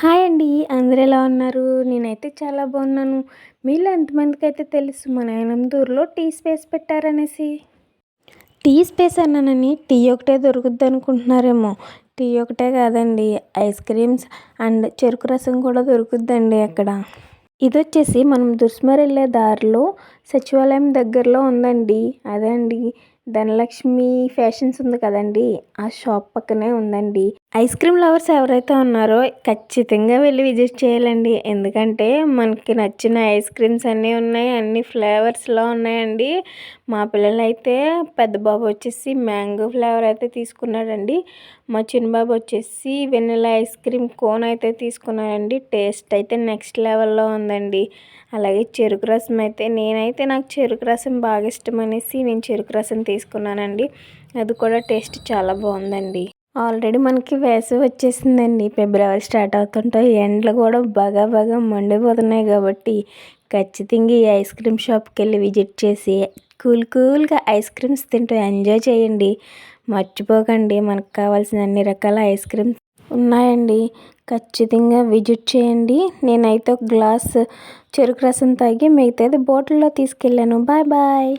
Hi అండి. అందరూ ఎలా ఉన్నారు? నేనైతే చాలా బాగున్నాను. మీలో ఎంతమందికైతే తెలుసు మన యనందూరులో టీ స్పేస్ పెట్టారనేసి? టీ స్పేస్ అన్నానని టీ ఒకటే దొరుకుద్ది అనుకుంటున్నారేమో. టీ ఒకటే కాదండి, ఐస్ క్రీమ్స్ అండ్ చెరుకు రసం కూడా దొరుకుద్దండి అక్కడ. ఇదొచ్చేసి మనం దుర్స్మర్ వెళ్ళే దారిలో సచివాలయం దగ్గరలో ఉందండి. అదే అండి, ధనలక్ష్మి ఫ్యాషన్స్ ఉంది కదండి, ఆ షాప్ పక్కనే ఉందండి. ఐస్ క్రీమ్ లవర్స్ ఎవరైతే ఉన్నారో ఖచ్చితంగా వెళ్ళి విజిట్ చేయాలండి. ఎందుకంటే మనకి నచ్చిన ఐస్ క్రీమ్స్ అన్నీ ఉన్నాయి, అన్ని ఫ్లేవర్స్లో ఉన్నాయండి. మా పిల్లలు అయితే పెద్ద బాబు వచ్చేసి మ్యాంగో ఫ్లేవర్ అయితే తీసుకున్నాడండి. మా చిన్న బాబు వచ్చేసి వెనిలా ఐస్ క్రీమ్ కోన్ అయితే తీసుకున్నాడండి. టేస్ట్ అయితే నెక్స్ట్ లెవెల్లో ఉందండి. అలాగే చెరుకు రసం అయితే నాకు చెరుకు రసం బాగా ఇష్టం అనేసి నేను చెరుకు రసం తీసుకున్నానండి. అది కూడా టేస్ట్ చాలా బాగుందండి. ఆల్రెడీ మనకి వేసవి వచ్చేసిందండి. ఫిబ్రవరి స్టార్ట్ అవుతుంటాయి, ఎండలు కూడా బాగా మండిపోతున్నాయి. కాబట్టి ఖచ్చితంగా ఈ ఐస్ క్రీమ్ షాప్కి వెళ్ళి విజిట్ చేసి కూల్గా ఐస్ క్రీమ్స్ తింటూ ఎంజాయ్ చేయండి. మర్చిపోకండి, మనకు కావాల్సిన అన్ని రకాల ఐస్ క్రీమ్స్ ఉన్నాయండి. ఖచ్చితంగా విజిట్ చేయండి. నేనైతే ఒక గ్లాస్ చెరుకు రసం తాగి మిగతాది బాటిల్లో తీసుకెళ్ళాను. Bye bye.